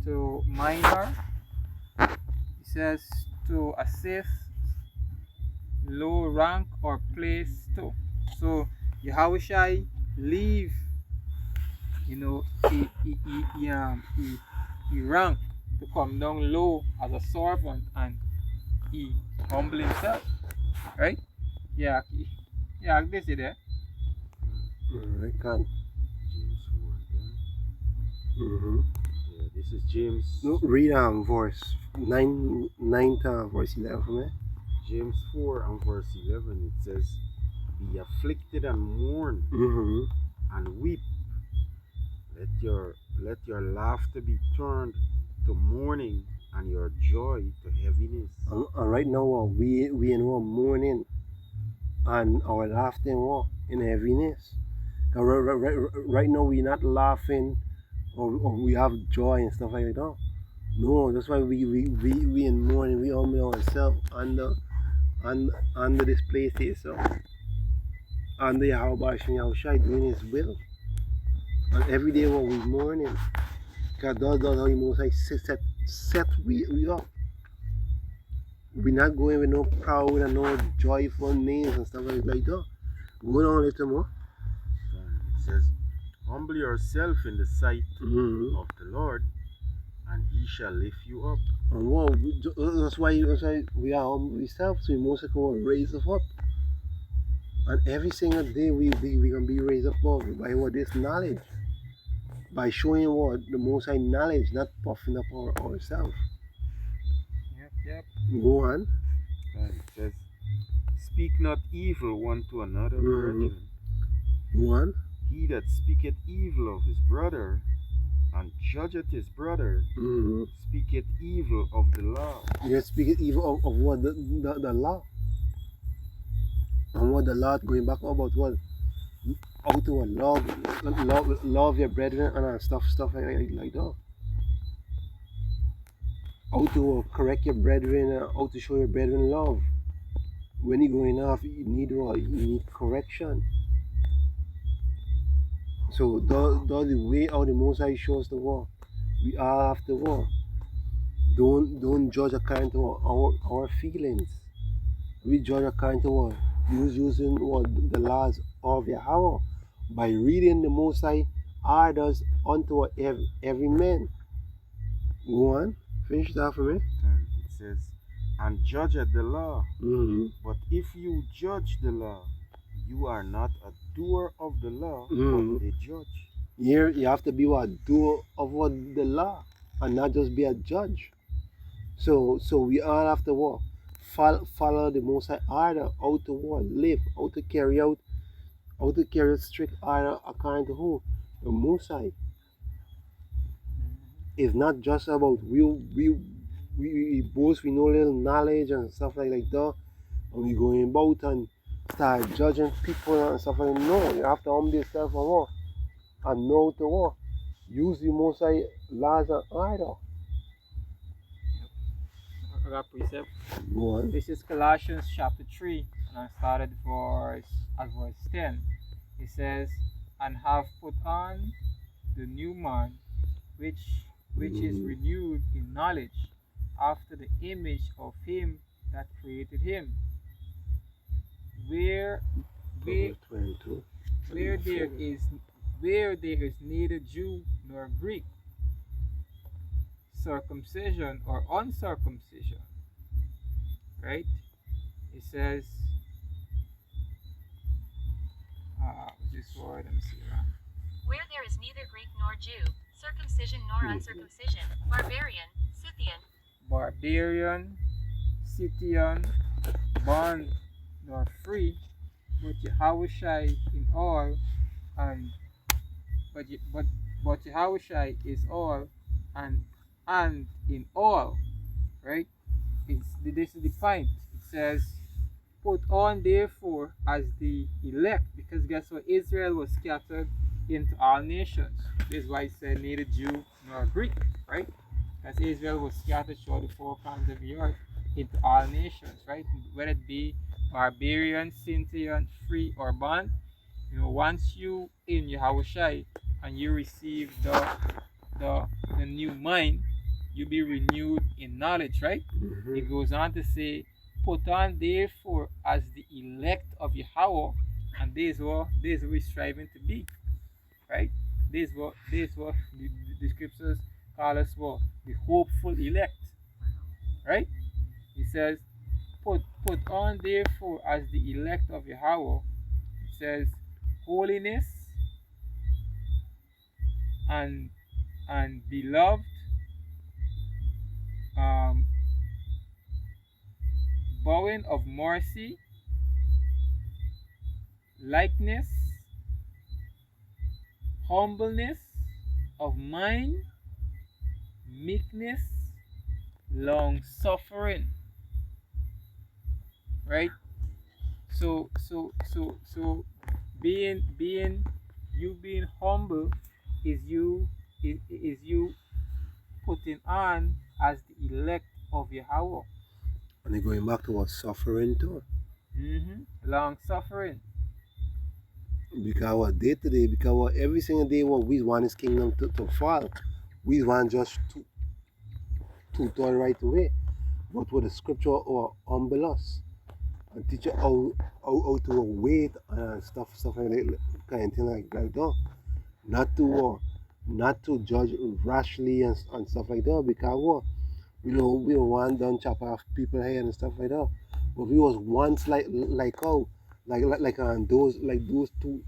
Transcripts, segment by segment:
to minor. It says to assist, low rank or place too. So Yahushai leave, he rank to come down low as a servant, and he humble himself, right? Yeah, yeah, this is there. I can. James 4 again. Mm-hmm. Yeah, this is James. No, read verse 9, 9 to verse 11 for me. James 4 and verse 11. It says, "Be afflicted and mourn Mm-hmm. and weep. Let your laughter be turned to mourning and your joy to heaviness." And right now, we in our mourning and our laughter in heaviness. Right now, we're not laughing or we have joy and stuff like that. No, that's why we in mourning. We humble ourselves under this place here. So, under Yahweh Yahushai doing His will. And every day what we mourning, God does how He most like set we up. We're not going with no proud and no joyful names and stuff like that. Go on a little more. It says, "Humble yourself in the sight Mm-hmm. of the Lord, and He shall lift you up." And wow, that's why we are humble ourselves, so we most like will raise us up. And every single day we can be raised up by what this knowledge. By showing what the most high knowledge, not puffing up ourselves. Yep. Go on. And it says, "Speak not evil one to another, Mhm. brethren. Go on. He that speaketh evil of his brother and judgeth his brother Mm-hmm. speaketh evil of the law." You're speaking evil of what the law. And what the law going back about what? How to love your brethren and stuff like that. How to correct your brethren, how to show your brethren love. When you're going off, you need what? You need correction. So that's the way how the Most High shows the war. We all have the war. Don't judge according to our feelings. We judge according to what? Using what the laws of Yahweh by reading the Most High orders unto every man. Go on, finish that for me. And it says, "And judgeth the law. Mm-hmm. But if you judge the law, you are not a doer of the law, Mm-hmm. but a judge." Here you have to be what doer of what the law, and not just be a judge. So we all have to what follow the Most High order, how to what live, how to carry out strict order according to who the Most High. It's not just about we boast we know little knowledge and stuff like that, and we going about and start judging people and stuff like that. No, you have to humble yourself and what and know to what use the Most High laws and order. Yep. Precept. Go on. This is Colossians chapter 3, and I started at verse 10. It says, "And have put on the new man, which is renewed in knowledge, after the image of him that created him, where where, 22. where there is neither Jew nor Greek, circumcision or uncircumcision." Right? It says, this word, let me see. Where there is neither Greek nor Jew, circumcision nor uncircumcision, barbarian, Scythian, bond nor free, but Yahushai in all, and but Yahushai is all, and in all, right? This is the point. It says, "Put on therefore as the elect," because guess what? Israel was scattered into all nations. This is why it said neither Jew nor Greek, right? Because Israel was scattered throughout the four corners of the earth into all nations, right? Whether it be barbarian, Scythian, free or bond. Once in Yahushai and you receive the new mind, you be renewed in knowledge, right? Mhm. It goes on to say, put on therefore as the elect of Yahweh, and this is what we're striving to be, right? This is what the scriptures call us what? The hopeful elect, right? It says, put on therefore as the elect of Yahweh, it says holiness and beloved, um, bowing of mercy, likeness, humbleness of mind, meekness, long suffering, right? So being you being humble is you putting on as the elect of Yahweh. And they're going back to what suffering too. Long suffering. Because what day to day, because what every single day what we want his kingdom to fall. We want just to turn right away. But what the scripture or humble us and teach you how to wait and stuff like that, kind of thing like that. Not to not to judge rashly and stuff like that because what we don't want done chop off people hair and stuff like that. But we was once like how those two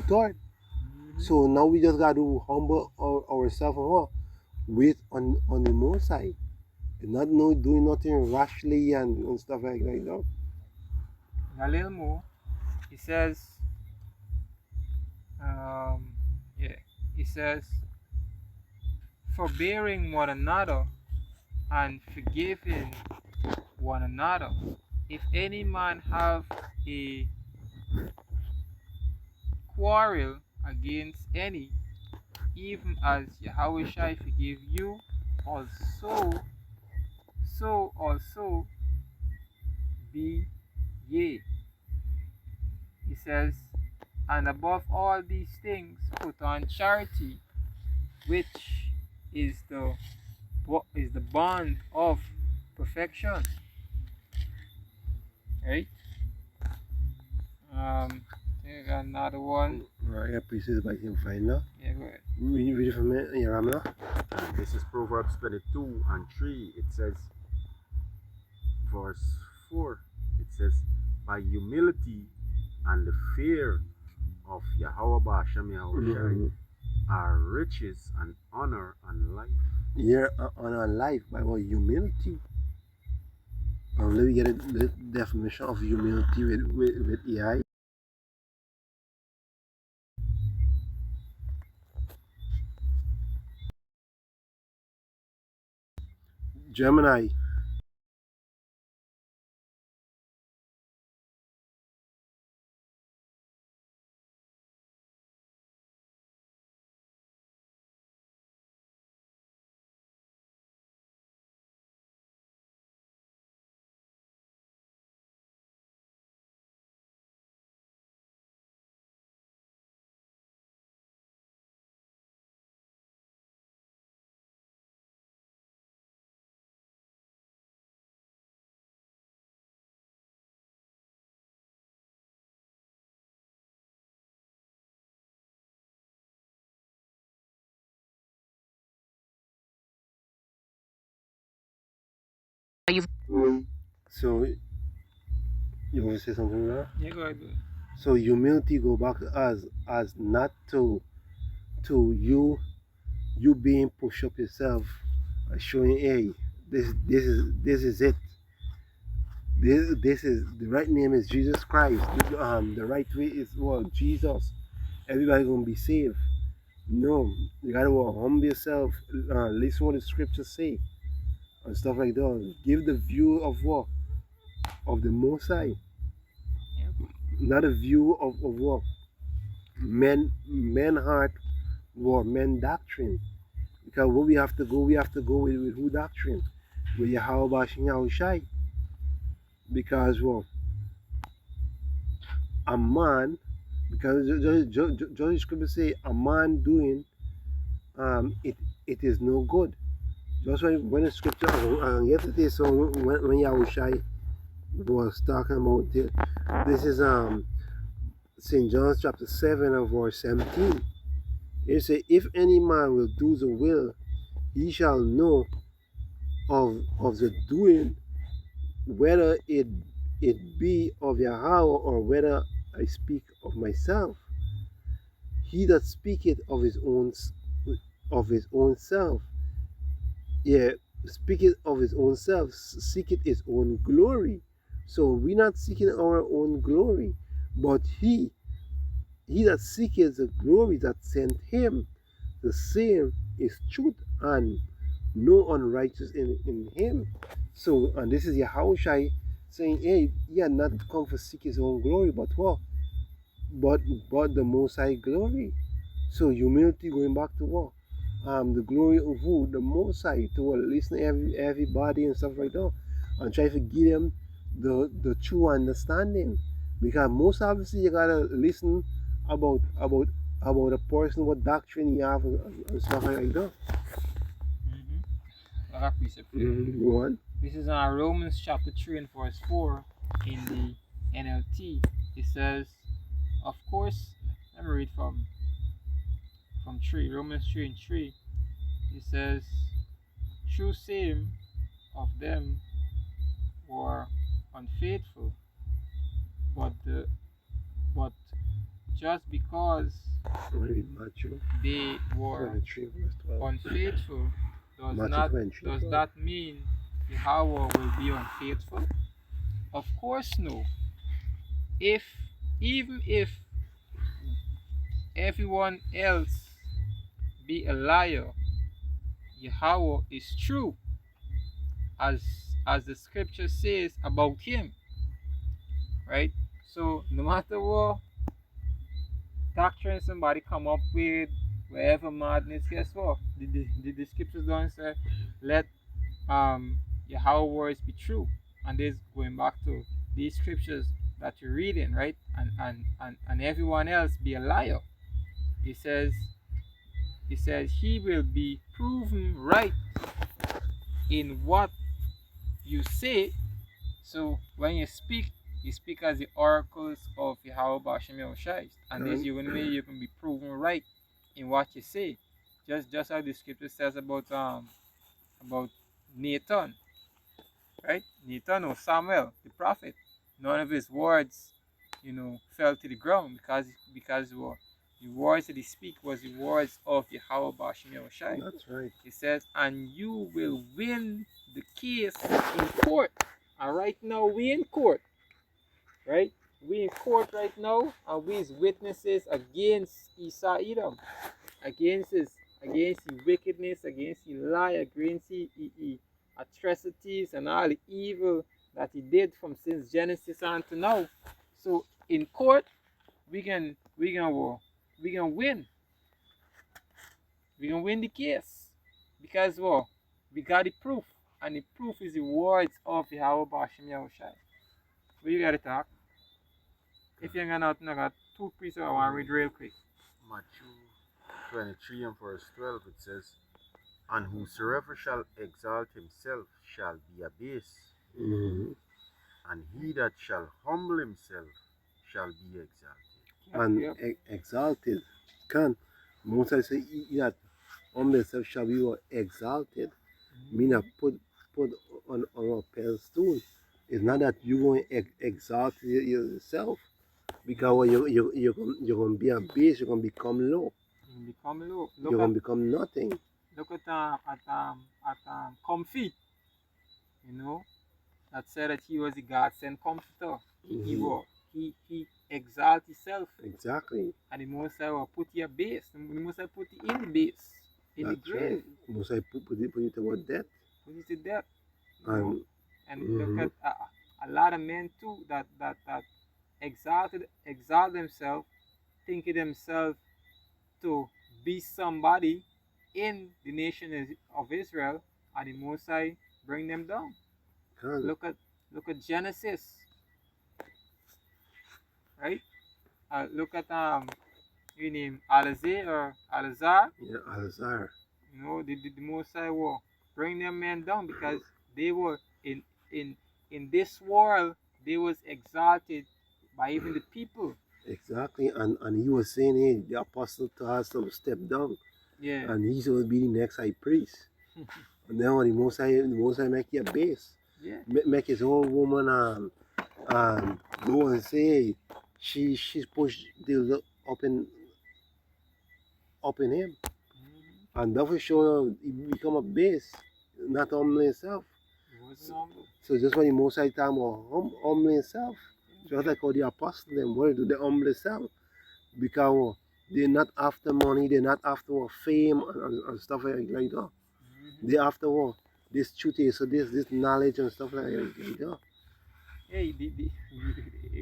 third. So now we just gotta humble ourselves and what wait on the more side. And not no doing nothing rashly and stuff like that. A little more. He says, um, yeah, he says, forbearing one another and forgiving one another. If any man have a quarrel against any, even as Yahweh shall forgive you, also, so also be ye. He says, and above all these things, put on charity, which is the bond of perfection. Right? Take another one. Right, yeah, pieces by him find now. Yeah, go ahead. Read it from me, Ramna. And this is Proverbs 22 and 3. It says, verse 4, it says, by humility and the fear of Yahweh Ba'ashem Yahushai are riches and honor and life. Here on our life by what humility. Let me get the definition of humility with AI. Gemini. So you want to say something there? Yeah, go ahead. So humility go back as not to you being push up yourself, showing hey this is it. This is the right name is Jesus Christ. The right way is well Jesus. Everybody gonna be saved. No, you gotta humble yourself. Listen what the scriptures say and stuff like that. Give the view of what of the Most High, Yep. not a view of what men heart or men doctrine. Because what we have to go with who doctrine? With Yahweh Bashin Yahushai. Because well, a man, because just scripture say a man doing it is no good. Just when the scripture yesterday, so when Yahushai was talking about it, this is St. John chapter 7 and verse 17. It says, if any man will do the will, he shall know of the doing, whether it be of Yahweh or whether I speak of myself. He that speaketh of his own self, yeah, speaketh of his own self, seeketh his own glory. So we're not seeking our own glory, but he that seeketh the glory that sent him, the same is truth, and no unrighteous in him. So, and this is Yahushai saying, hey, he had not come to seek his own glory, but what? But the Most High glory. So humility going back to what? The glory of who? The Most High, to listen to everybody and stuff like that, and try to give them the true understanding. Because most obviously you gotta listen about a person, what doctrine you have, and stuff like that. Like a precept. Go on. This is Romans chapter 3 and verse 4 in the NLT. It says, of course, let me read from 3, Romans 3 and 3. It says, true same of them were unfaithful, but just because they were 23, verse 12. unfaithful Matthew 23, does that mean Yahweh will be unfaithful? Of course no. Even if everyone else be a liar, Yahweh is true, as the scripture says about him, right? So no matter what doctrine somebody come up with, wherever madness, guess what? The scriptures don't say let Yahweh words be true. And this going back to these scriptures that you're reading, right? And everyone else be a liar. He says he will be proven right in what you say. So when you speak as the oracles of Yahweh Bashem Yahushai. And this you can be proven right in what you say. Just how the scripture says about Nathan. Right? Nathan or Samuel, the prophet. None of his words, fell to the ground because the words that he speak was the words of Yahweh Bashem Yahushai. That's right. He says, and you will win the case in court. And right now we in court. Right? We in court right now, and we as witnesses against Esau Edom, against his wickedness, against his lie, against his atrocities and all the evil that he did from since Genesis on to now. So in court, we can win. We can win the case because we got the proof, and the proof is the words of Yahweh Bashem Yahushai. What you got to talk? If you ain't got nothing, I got 2 pieces I want to read real quick. Matthew 23 and verse 12, it says, and whosoever shall exalt himself shall be abased, and he that shall humble himself shall be exalted. And exalted can. Moses say he that humble himself shall be exalted. Meaning put on a pedestal. It's not that you're going to exalt yourself, because you're going to be abased, you're going to become low. You're going to become nothing. Look at Comfy, that said that he was the God sent comforter. He exalt himself. Exactly. And the Most High will put you base. The Most High put you in the base. In the grave. Right. Most High put you to what death. Put you to death. And Mhm. look at a lot of men too that exalt themselves, thinking themselves to be somebody in the nation of Israel, and the Most High bring them down. Look at Genesis, right? Look at you name Alazar or Alazar, Yeah, Alazar. you know, the Most High will bring them men down because they were in in this world they was exalted by even the people. Exactly. And he was saying, hey, the apostle has to step down. Yeah. And he's going to be the next high priest. And then when the Most High make it a base. Yeah. Make his own woman go and say she's pushed the up in him. And that will show he become a base, not humble himself. It wasn't humble. So just when the Most High time about humble himself, just like how the apostles them were do they humble themselves. Because they're not after money, they're not after fame and stuff like that. They after this truth is so this knowledge and stuff like that. Hey,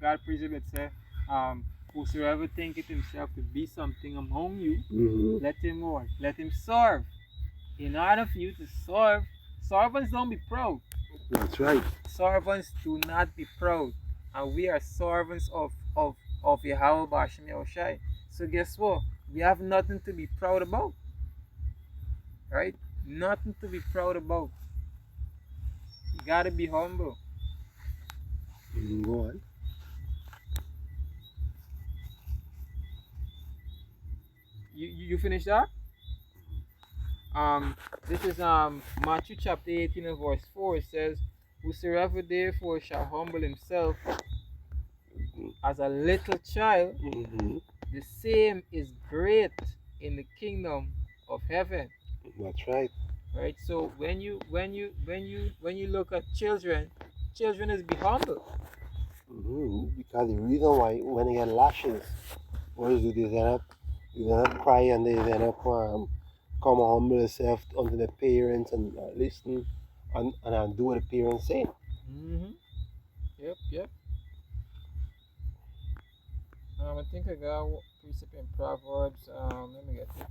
God preserve it, say, whosoever thinketh himself to be something among you, let him what? Let him serve. In order for you to serve, servants don't be proud. That's right. Servants do not be proud. And we are servants of Yahweh Bashem Yahushai. So guess what? We have nothing to be proud about. Right? Nothing to be proud about. You gotta be humble. Go on. You finished that? This is Matthew chapter 18 and verse 4. It says, whosoever therefore shall humble himself as a little child, the same is great in the kingdom of heaven. That's right. Right? So when you look at children, children is be humble. Because the reason why when they get lashes, what is it? They end up cry and they end up come and humble themselves unto the parents and listen and do what the parents say. Yep. I think I got a precept in Proverbs. Let me get it.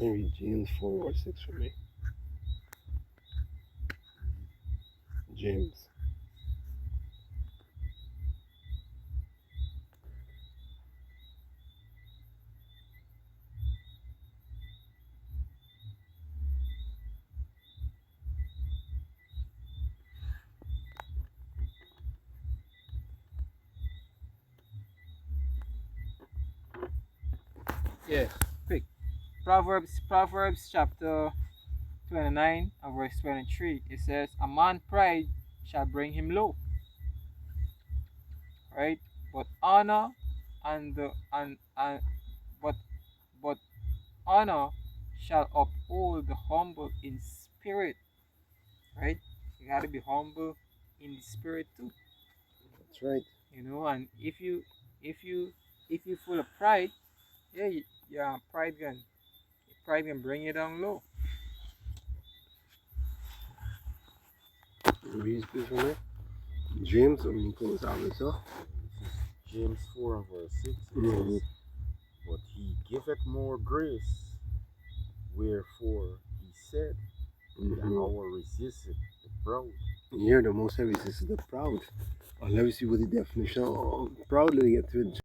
Maybe James 4 or 6 for me. James. Yeah, quick. Proverbs chapter 29 and verse 23. It says, a man pride shall bring him low. Right? But honor and the and but honor shall uphold the humble in spirit. Right? You gotta be humble in the spirit too. That's right. You know, and if you full of pride, yeah, pride can bring you down low. Read this for me. James, I mean, close out this up. James 4 and verse 6. It says, but he giveth more grace, wherefore he said, Yahweh resisteth the proud. Here, the Most High resisted the proud. Let me see what the definition of proud. Let me get to it.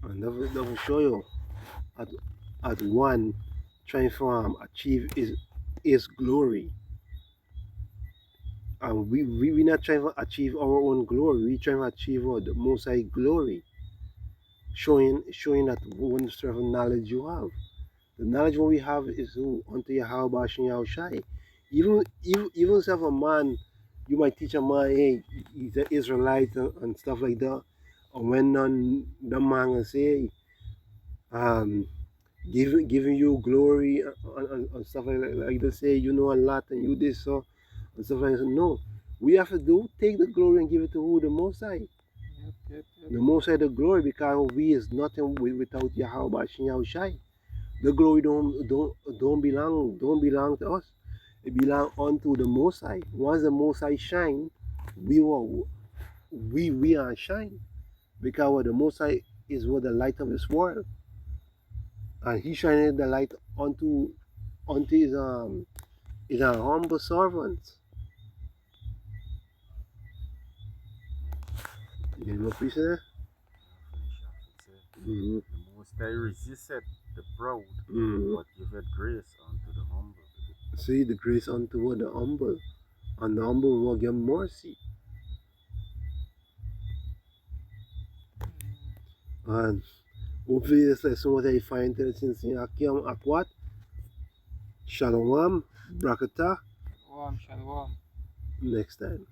And that will show you at one trying to achieve his glory. And we not trying to achieve our own glory. We trying to achieve the Most High glory. Showing that one sort of knowledge you have. The knowledge what we have is who unto Yahweh Bashem Yahushai. Even if a man, you might teach a man, hey, he's an Israelite and stuff like that. And when the man will say, giving you glory and stuff like they say, you know a lot and you this so and stuff like that. No, we have to take the glory and give it to who the Most High. The Most High the glory, because we is nothing without Yahweh Hashem Yahushai. The glory don't belong to us. It belong unto the Most High. Once the Most High shine, we are shine, because the Most High is what the light of this world, and He shined the light unto his humble servants. You know what piece of that? Mhm. The Most High resisted the proud, Mhm. but giveth grace unto the humble. See the grace unto the humble, and the humble will get mercy. And hopefully this lesson was I find interesting. Akim Akwat, Shalom, Brakata, Shalom, shalom. next time.